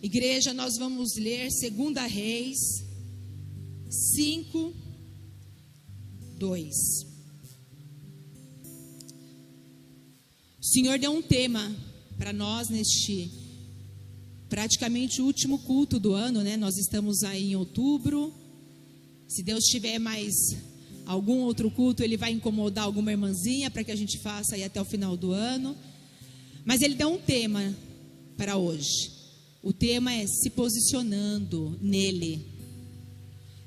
Igreja, nós vamos ler 2 Reis 5, 2. O Senhor deu um tema para nós neste praticamente o último culto do ano, né? Nós estamos aí em outubro. Se Deus tiver mais algum outro culto, Ele vai incomodar alguma irmãzinha para que a gente faça aí até o final do ano. Mas Ele deu um tema para hoje. O tema é se posicionando nele.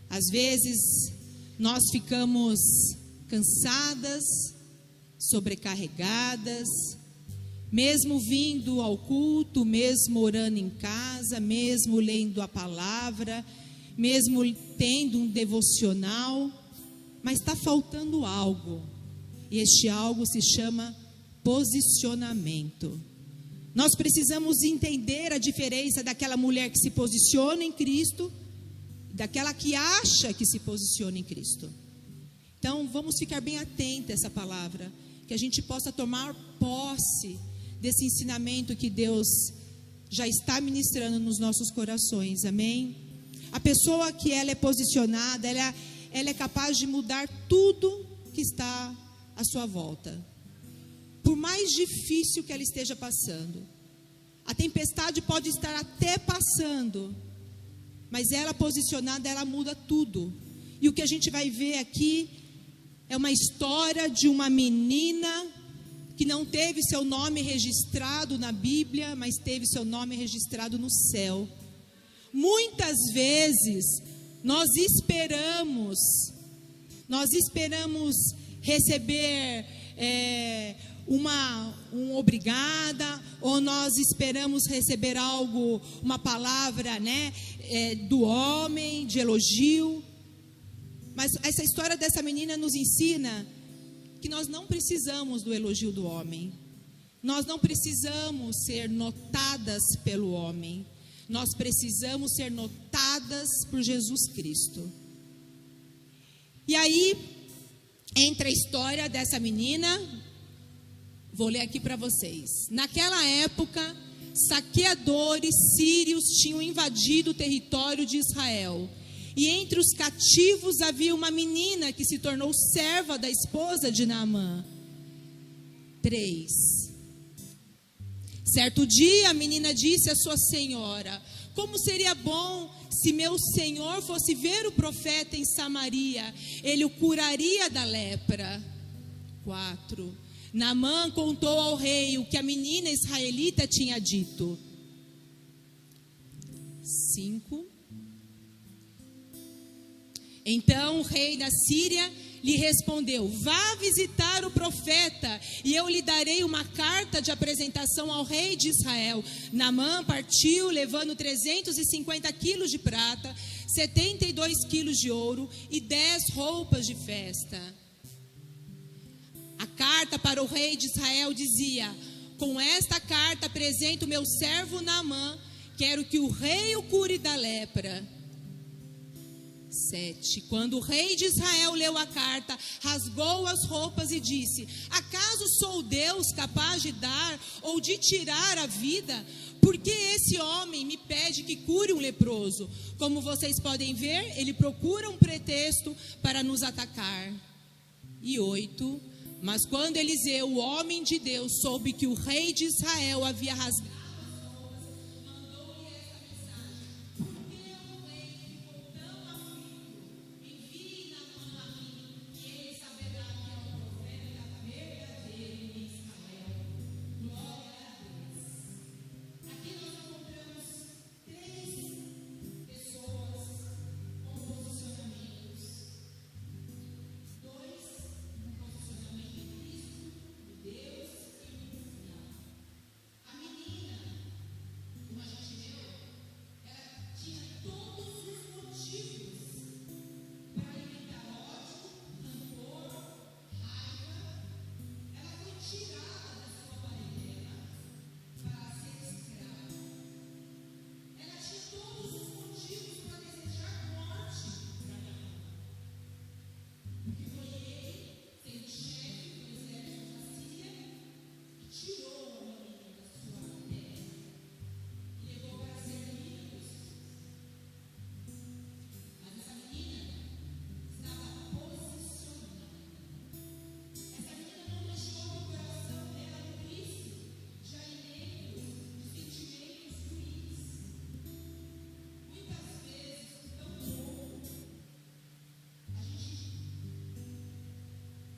Às vezes nós ficamos cansadas, sobrecarregadas, mesmo vindo ao culto, mesmo orando em casa, mesmo lendo a palavra, mesmo tendo um devocional, mas está faltando algo. E este algo se chama posicionamento. Nós precisamos entender a diferença daquela mulher que se posiciona em Cristo e daquela que acha que se posiciona em Cristo. Então, vamos ficar bem atentos a essa palavra, que a gente possa tomar posse desse ensinamento que Deus já está ministrando nos nossos corações, amém? A pessoa que ela é posicionada, ela é capaz de mudar tudo que está à sua volta. Por mais difícil que ela esteja passando, a tempestade pode estar até passando, mas ela posicionada, ela muda tudo. E o que a gente vai ver aqui é uma história de uma menina que não teve seu nome registrado na Bíblia, mas teve seu nome registrado no céu. Muitas vezes nós esperamos receber obrigada, ou nós esperamos receber algo, uma palavra, né, do homem, de elogio. Mas essa história dessa menina nos ensina que nós não precisamos do elogio do homem. Nós não precisamos ser notadas pelo homem. Nós precisamos ser notadas por Jesus Cristo. E aí entra a história dessa menina. Vou ler aqui para vocês. Naquela época, saqueadores sírios tinham invadido o território de Israel. E entre os cativos havia uma menina que se tornou serva da esposa de Naamã. 3. Certo dia a menina disse à sua senhora: como seria bom se meu senhor fosse ver o profeta em Samaria, ele o curaria da lepra. 4. Naamã contou ao rei o que a menina israelita tinha dito. 5. Então o rei da Síria lhe respondeu: vá visitar o profeta e eu lhe darei uma carta de apresentação ao rei de Israel. Naamã partiu levando 350 quilos de prata, 72 quilos de ouro e 10 roupas de festa. A carta para o rei de Israel dizia: com esta carta apresento o meu servo Naamã, quero que o rei o cure da lepra. 7. Quando o rei de Israel leu a carta, rasgou as roupas e disse: acaso sou Deus capaz de dar ou de tirar a vida? Porque esse homem me pede que cure um leproso? Como vocês podem ver, ele procura um pretexto para nos atacar. E 8. Mas quando Eliseu, o homem de Deus, soube que o rei de Israel havia rasgado, menina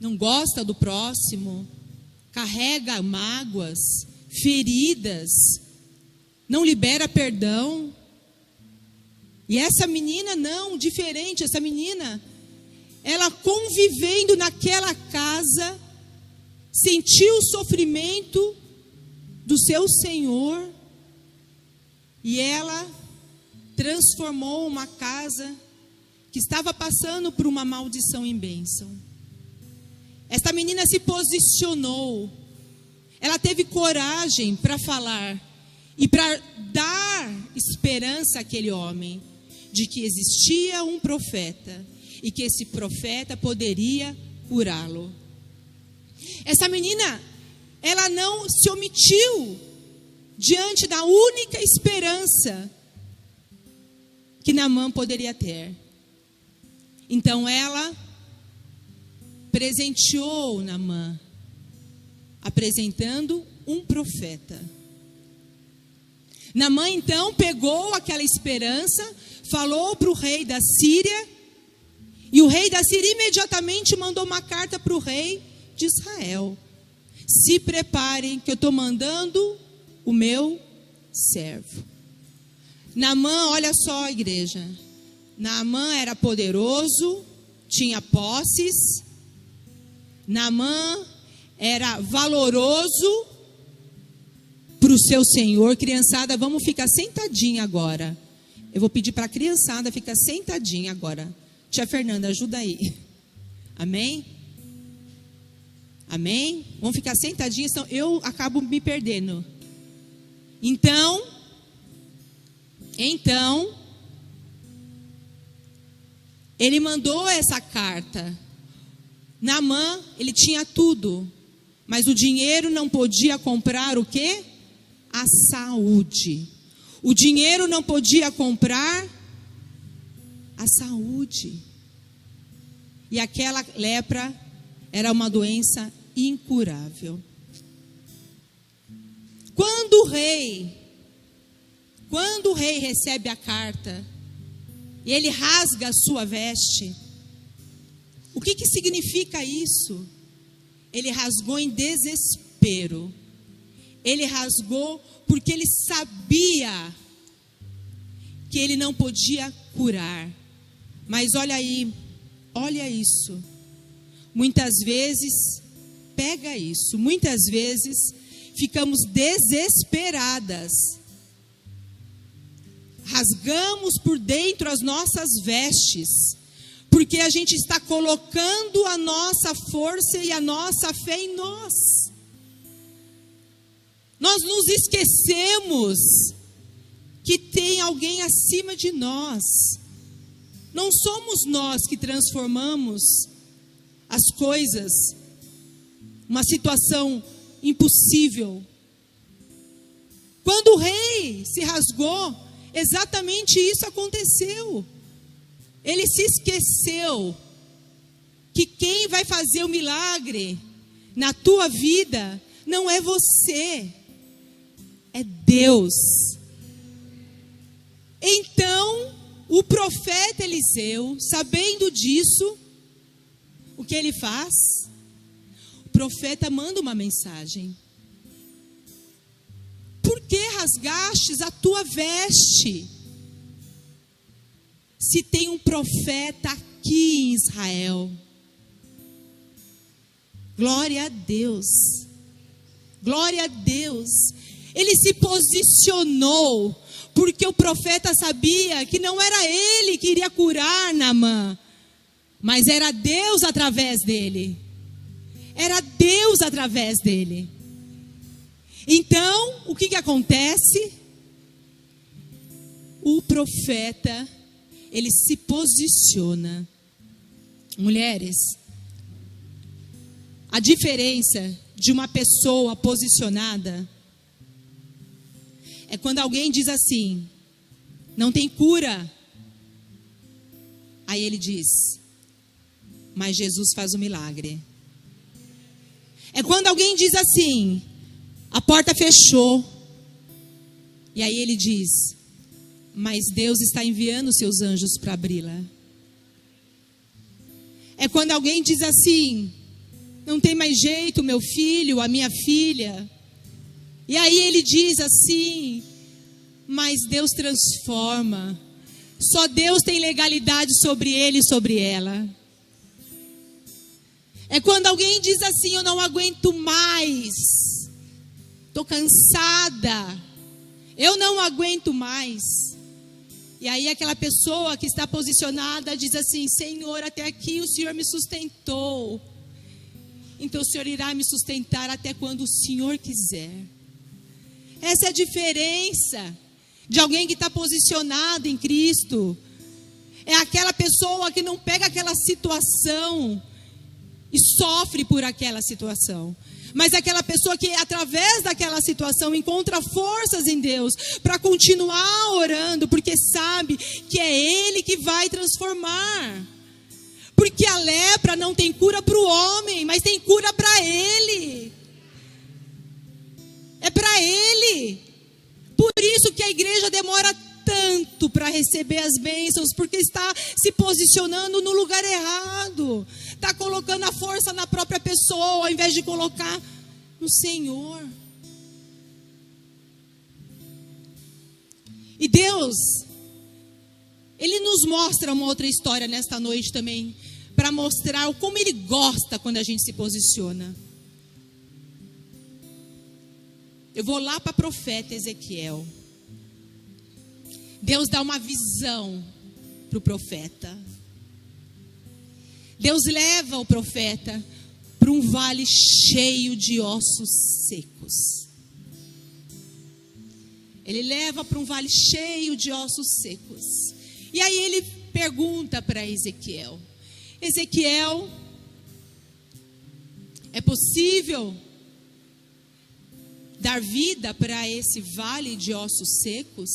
não gosta do próximo, carrega mágoas, feridas, não libera perdão. E essa menina não, diferente, essa menina, ela convivendo naquela casa, sentiu o sofrimento do seu Senhor, e ela transformou uma casa que estava passando por uma maldição em bênção. Esta menina se posicionou, ela teve coragem para falar e para dar esperança àquele homem de que existia um profeta e que esse profeta poderia curá-lo. Essa menina, ela não se omitiu diante da única esperança que Naamã poderia ter. Então ela presenteou Naamã, apresentando um profeta. Naamã então pegou aquela esperança, falou para o rei da Síria, e o rei da Síria imediatamente mandou uma carta para o rei de Israel: se preparem que eu estou mandando o meu servo. Naamã, olha só, igreja, Naamã era poderoso, tinha posses, Naamã era valoroso para o seu senhor. Criançada, vamos ficar sentadinha agora. Eu vou pedir para a criançada ficar sentadinha agora. Tia Fernanda, ajuda aí. Amém? Amém? Vamos ficar sentadinhos, senão eu acabo me perdendo. Então, ele mandou essa carta. Naamã, ele tinha tudo, mas o dinheiro não podia comprar o quê? A saúde. O dinheiro não podia comprar a saúde. E aquela lepra era uma doença incurável. Quando o rei recebe a carta e ele rasga a sua veste, o que significa isso? Ele rasgou em desespero. Ele rasgou porque ele sabia que ele não podia curar. Mas olha aí, olha isso. Muitas vezes, pega isso, muitas vezes ficamos desesperadas. Rasgamos por dentro as nossas vestes, porque a gente está colocando a nossa força e a nossa fé em nós. Nós nos esquecemos que tem alguém acima de nós. Não somos nós que transformamos as coisas, uma situação impossível. Quando o rei se rasgou, exatamente isso aconteceu. Ele se esqueceu que quem vai fazer o milagre na tua vida não é você, é Deus. Então, o profeta Eliseu, sabendo disso, o que ele faz? O profeta manda uma mensagem: por que rasgastes a tua veste? Se tem um profeta aqui em Israel. Glória a Deus. Glória a Deus. Ele se posicionou, porque o profeta sabia que não era ele que iria curar Naamã, mas era Deus através dele. Era Deus através dele. Então, o que acontece? O profeta, ele se posiciona. Mulheres, a diferença de uma pessoa posicionada é quando alguém diz assim: não tem cura. Aí ele diz: mas Jesus faz o milagre. É quando alguém diz assim: a porta fechou. E aí ele diz: mas Deus está enviando seus anjos para abri-la. É quando alguém diz assim: não tem mais jeito, meu filho, a minha filha. E aí ele diz assim: mas Deus transforma. Só Deus tem legalidade sobre ele e sobre ela. É quando alguém diz assim: eu não aguento mais, estou cansada, eu não aguento mais. E aí aquela pessoa que está posicionada diz assim: Senhor, até aqui o Senhor me sustentou, então o Senhor irá me sustentar até quando o Senhor quiser. Essa é a diferença de alguém que está posicionado em Cristo. É aquela pessoa que não pega aquela situação e sofre por aquela situação, mas é aquela pessoa que através daquela situação encontra forças em Deus para continuar orando, porque sabe que é Ele que vai transformar. Porque a lepra não tem cura para o homem, mas tem cura para Ele. É para Ele. Por isso que a igreja demora tanto para receber as bênçãos, porque está se posicionando no lugar errado. Está colocando a força na própria pessoa, ao invés de colocar no Senhor. E Deus, Ele nos mostra uma outra história nesta noite também, para mostrar como Ele gosta quando a gente se posiciona. Eu vou lá para o profeta Ezequiel. Deus dá uma visão para o profeta. Deus leva o profeta para um vale cheio de ossos secos. Ele leva para um vale cheio de ossos secos. E aí ele pergunta para Ezequiel: Ezequiel, é possível dar vida para esse vale de ossos secos?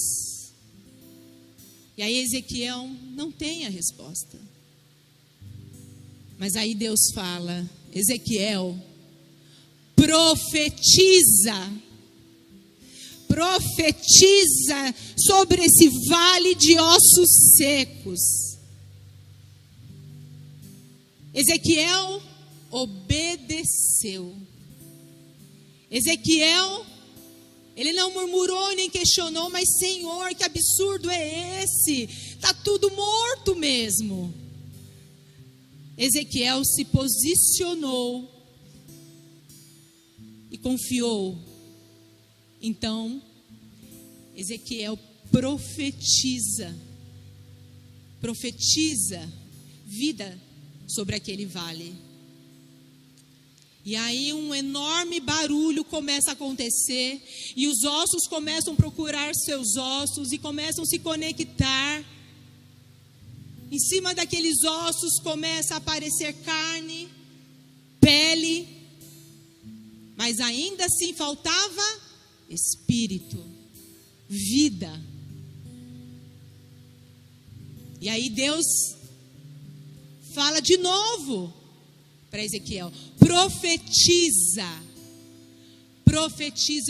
E aí Ezequiel não tem a resposta. Mas aí Deus fala: Ezequiel, profetiza sobre esse vale de ossos secos. Ezequiel obedeceu. Ezequiel, ele não murmurou nem questionou, mas Senhor, que absurdo é esse? Está tudo morto mesmo. Ezequiel se posicionou e confiou. Então, Ezequiel profetiza vida sobre aquele vale. E aí um enorme barulho começa a acontecer, e os ossos começam a procurar seus ossos e começam a se conectar. Em cima daqueles ossos começa a aparecer carne, pele, mas ainda assim faltava espírito, vida. E aí Deus fala de novo para Ezequiel: profetiza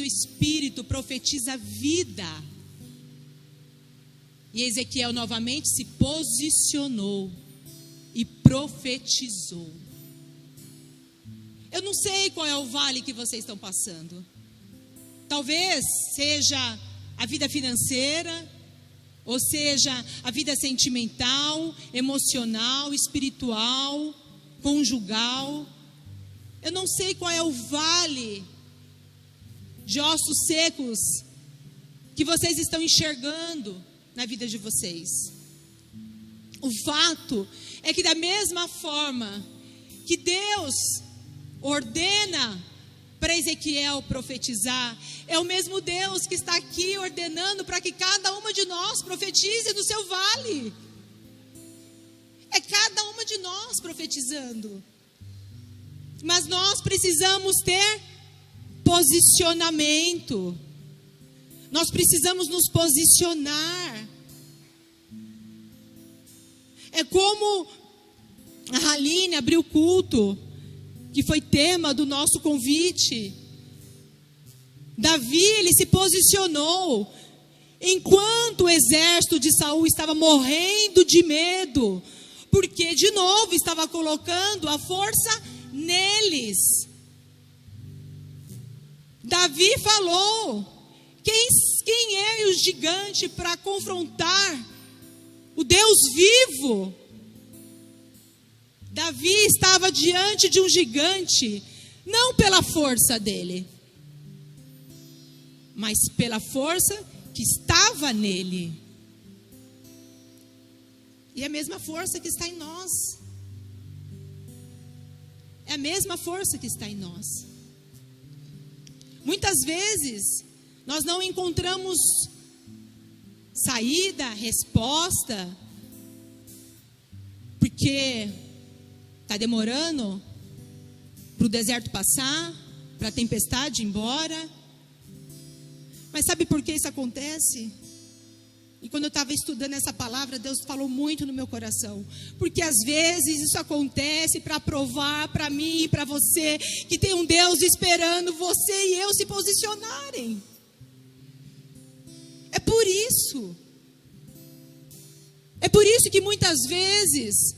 o espírito, profetiza a vida. E Ezequiel novamente se posicionou e profetizou. Eu não sei qual é o vale que vocês estão passando. Talvez seja a vida financeira, ou seja a vida sentimental, emocional, espiritual, conjugal. Eu não sei qual é o vale de ossos secos que vocês estão enxergando na vida de vocês. O fato é que da mesma forma que Deus ordena para Ezequiel profetizar, é o mesmo Deus que está aqui ordenando para que cada uma de nós profetize do seu vale. É cada uma de nós profetizando. Mas nós precisamos ter posicionamento. Nós precisamos nos posicionar. É como a Aline abriu o culto, que foi tema do nosso convite. Davi, ele se posicionou. Enquanto o exército de Saul estava morrendo de medo, porque de novo estava colocando a força neles. Davi falou: quem é o gigante para confrontar o Deus vivo? Davi estava diante de um gigante, não pela força dele, mas pela força que estava nele. E é a mesma força que está em nós. É a mesma força que está em nós. Muitas vezes, nós não encontramos saída, resposta, porque está demorando para o deserto passar, para a tempestade ir embora. Mas sabe por que isso acontece? E quando eu estava estudando essa palavra, Deus falou muito no meu coração. Porque às vezes isso acontece para provar para mim e para você que tem um Deus esperando você e eu se posicionarem. É por isso. É por isso que muitas vezes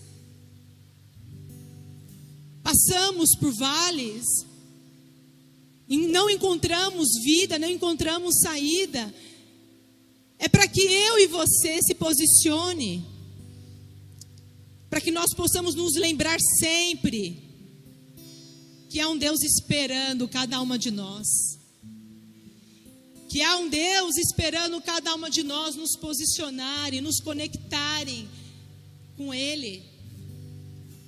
passamos por vales e não encontramos vida, não encontramos saída. É para que eu e você se posicione, para que nós possamos nos lembrar sempre que há um Deus esperando cada uma de nós, que há um Deus esperando cada uma de nós nos posicionarem, nos conectarem com Ele,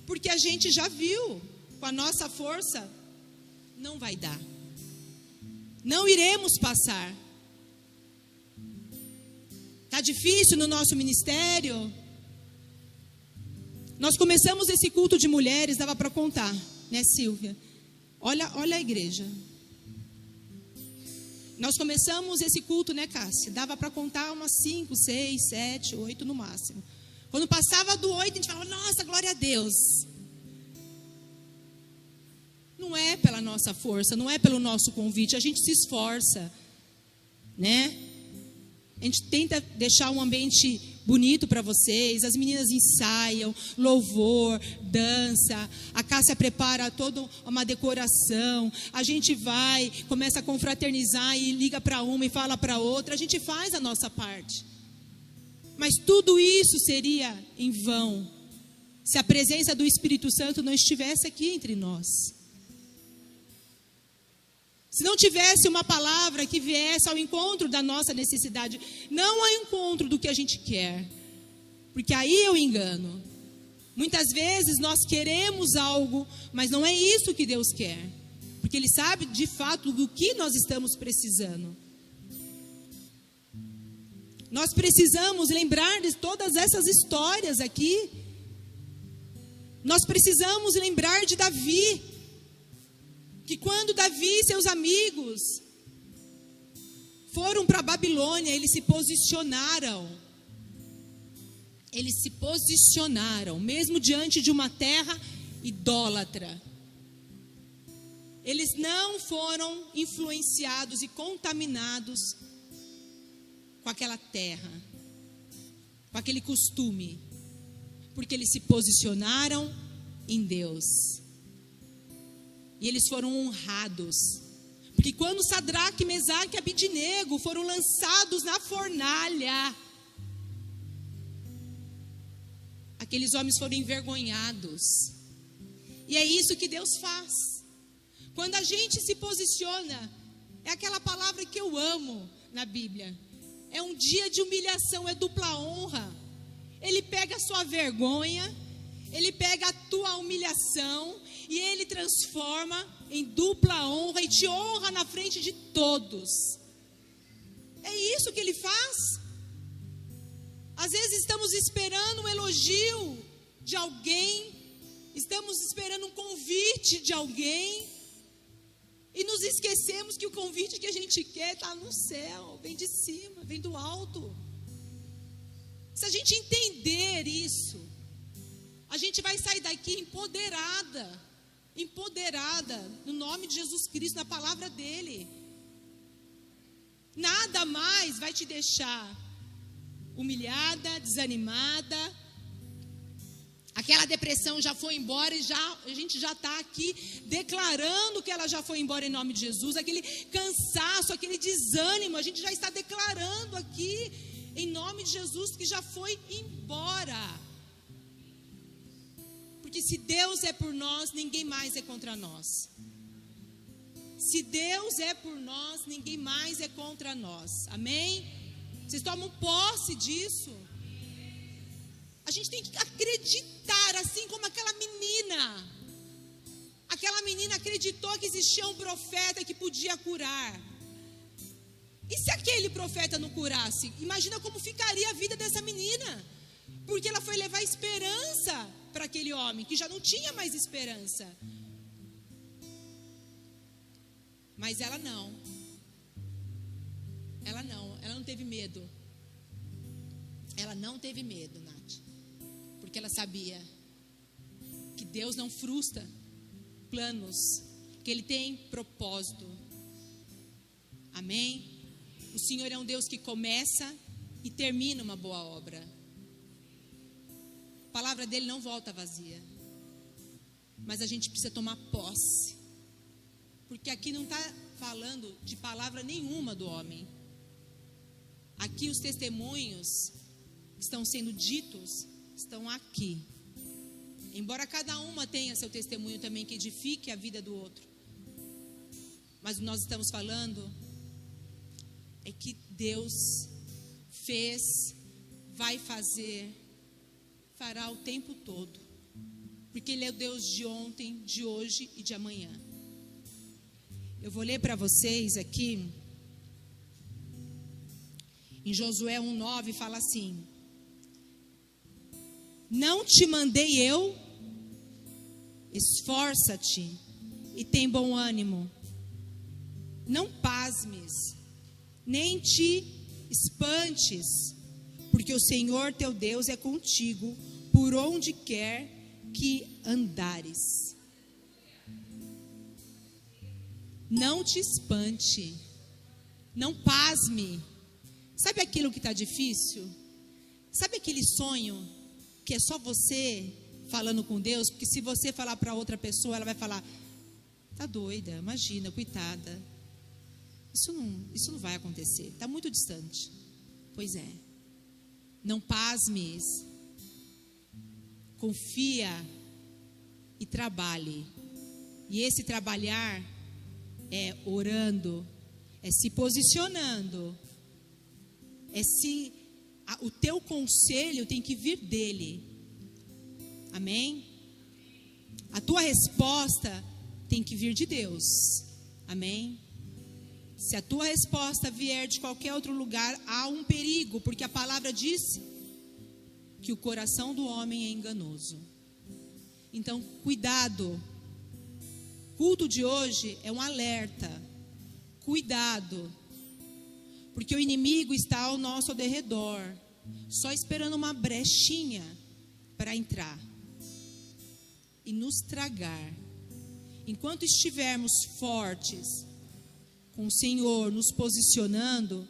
porque a gente já viu, com a nossa força não vai dar, não iremos passar. Está difícil no nosso ministério. Nós começamos esse culto de mulheres, dava para contar, né, Silvia? Olha a igreja. Nós começamos esse culto, né, Cássia? Dava para contar umas 5, 6, 7, 8 no máximo. Quando passava do 8, a gente falava: nossa, glória a Deus. Não é pela nossa força, não é pelo nosso convite, a gente se esforça, né? A gente tenta deixar um ambiente bonito para vocês, as meninas ensaiam, louvor, dança, a Cássia prepara toda uma decoração, a gente vai, começa a confraternizar e liga para uma e fala para outra, a gente faz a nossa parte. Mas tudo isso seria em vão, se a presença do Espírito Santo não estivesse aqui entre nós. Se não tivesse uma palavra que viesse ao encontro da nossa necessidade, não ao encontro do que a gente quer, porque aí eu engano. Muitas vezes nós queremos algo, mas não é isso que Deus quer, porque Ele sabe de fato do que nós estamos precisando. Nós precisamos lembrar de todas essas histórias aqui. Nós precisamos lembrar de Davi, que quando Davi e seus amigos foram para a Babilônia, eles se posicionaram. Eles se posicionaram, mesmo diante de uma terra idólatra. Eles não foram influenciados e contaminados com aquela terra, com aquele costume, porque eles se posicionaram em Deus. E eles foram honrados. Porque quando Sadraque, Mesaque e Abidnego foram lançados na fornalha, aqueles homens foram envergonhados. E é isso que Deus faz. Quando a gente se posiciona, é aquela palavra que eu amo na Bíblia. É um dia de humilhação, é dupla honra. Ele pega a sua vergonha, Ele pega a tua humilhação e Ele transforma em dupla honra e te honra na frente de todos. É isso que Ele faz. Às vezes estamos esperando um elogio de alguém, estamos esperando um convite de alguém e nos esquecemos que o convite que a gente quer está no céu, vem de cima, vem do alto. Se a gente entender isso, a gente vai sair daqui empoderada, no nome de Jesus Cristo, na palavra dEle. Nada mais vai te deixar humilhada, desanimada, Aquela depressão já foi embora e a gente já está aqui declarando que ela já foi embora em nome de Jesus. Aquele cansaço, aquele desânimo, a gente já está declarando aqui em nome de Jesus que já foi embora. Porque se Deus é por nós, ninguém mais é contra nós. Se Deus é por nós, ninguém mais é contra nós. Amém? Vocês tomam posse disso? A gente tem que acreditar, assim como aquela menina. Aquela menina acreditou que existia um profeta que podia curar. E se aquele profeta não curasse? Imagina como ficaria a vida dessa menina. Porque ela foi levar esperança para aquele homem, que já não tinha mais esperança. Mas ela não. Ela não teve medo. Ela não teve medo, Nath. Porque ela sabia que Deus não frustra planos, que Ele tem propósito. Amém? O Senhor é um Deus que começa e termina uma boa obra. A palavra dele não volta vazia. Mas a gente precisa tomar posse. Porque aqui não está falando de palavra nenhuma do homem. Aqui os testemunhos estão sendo ditos, estão aqui. Embora cada uma tenha seu testemunho também que edifique a vida do outro. Mas o que nós estamos falando é que Deus fez, vai fazer, fará o tempo todo. Porque Ele é o Deus de ontem, de hoje e de amanhã. Eu vou ler para vocês aqui, em Josué 1:9 fala assim: não te mandei eu? Esforça-te e tem bom ânimo. Não pasmes, nem te espantes, porque o Senhor teu Deus é contigo por onde quer que andares. Não te espante, não pasme. Sabe aquilo que está difícil? Sabe aquele sonho que é só você falando com Deus? Porque se você falar para outra pessoa, ela vai falar: tá doida, imagina, coitada. Isso não vai acontecer, está muito distante. Pois é. Não pasmes. Confia e trabalhe. E esse trabalhar é orando, é se posicionando, o teu conselho tem que vir dele. Amém? A tua resposta tem que vir de Deus. Amém? Se a tua resposta vier de qualquer outro lugar, há um perigo, porque a palavra diz que o coração do homem é enganoso. Então, cuidado. O culto de hoje é um alerta. Cuidado. Porque o inimigo está ao nosso derredor, só esperando uma brechinha para entrar e nos tragar. Enquanto estivermos fortes, com o Senhor nos posicionando,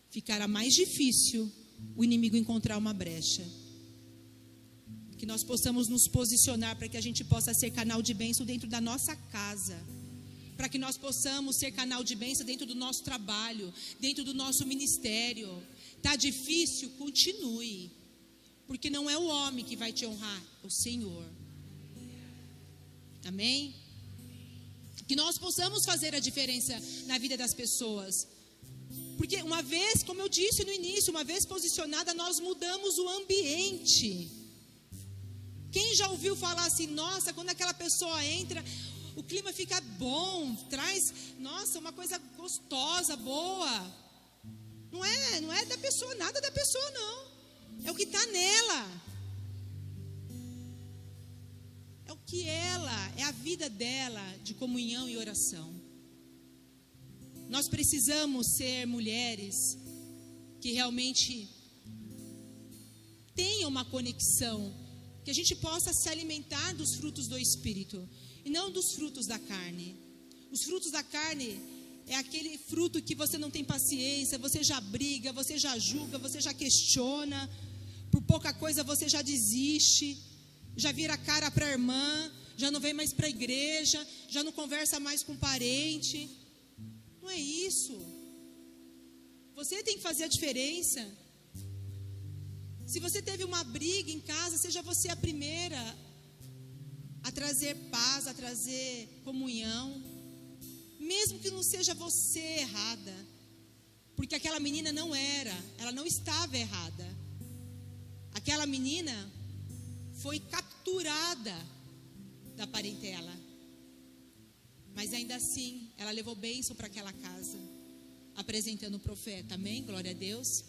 ficará mais difícil o inimigo encontrar uma brecha. Que nós possamos nos posicionar para que a gente possa ser canal de bênção dentro da nossa casa. Para que nós possamos ser canal de bênção dentro do nosso trabalho, dentro do nosso ministério. Está difícil? Continue. Porque não é o homem que vai te honrar, é o Senhor. Amém? Que nós possamos fazer a diferença na vida das pessoas. Porque uma vez, como eu disse no início, uma vez posicionada, nós mudamos o ambiente. Quem já ouviu falar assim: nossa, quando aquela pessoa entra, o clima fica bom, traz, nossa, uma coisa gostosa, boa. Não é da pessoa, nada da pessoa não. É o que está nela. É o que ela, é a vida dela de comunhão e oração. Nós precisamos ser mulheres que realmente tenham uma conexão, que a gente possa se alimentar dos frutos do Espírito e não dos frutos da carne. Os frutos da carne é aquele fruto que você não tem paciência, você já briga, você já julga, você já questiona, por pouca coisa você já desiste. já vira a cara para a irmã, já não vem mais para a igreja, já não conversa mais com parente. Não é isso. Você tem que fazer a diferença. Se você teve uma briga em casa, seja você a primeira a trazer paz, a trazer comunhão. Mesmo que não seja você errada. Porque aquela menina não era, ela não estava errada. Aquela menina foi capturada da parentela. Mas ainda assim, ela levou bênção para aquela casa, apresentando o profeta. Amém? Glória a Deus.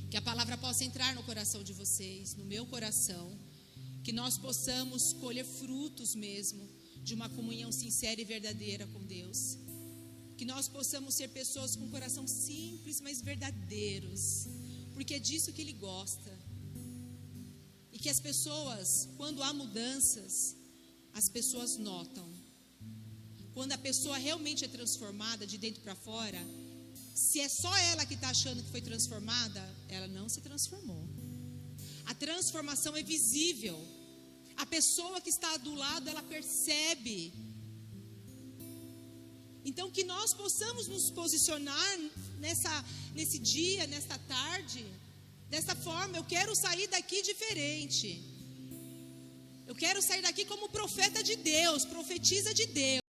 Que a palavra possa entrar no coração de vocês, no meu coração. Que nós possamos colher frutos mesmo de uma comunhão sincera e verdadeira com Deus. Que nós possamos ser pessoas com coração simples, mas verdadeiros. Porque é disso que Ele gosta. E que as pessoas, quando há mudanças, as pessoas notam. Quando a pessoa realmente é transformada de dentro para fora, se é só ela que está achando que foi transformada, ela não se transformou. A transformação é visível. A pessoa que está do lado, ela percebe. Então, que nós possamos nos posicionar nesse dia, nesta tarde, dessa forma. Eu quero sair daqui diferente. Eu quero sair daqui como profeta de Deus, profetisa de Deus.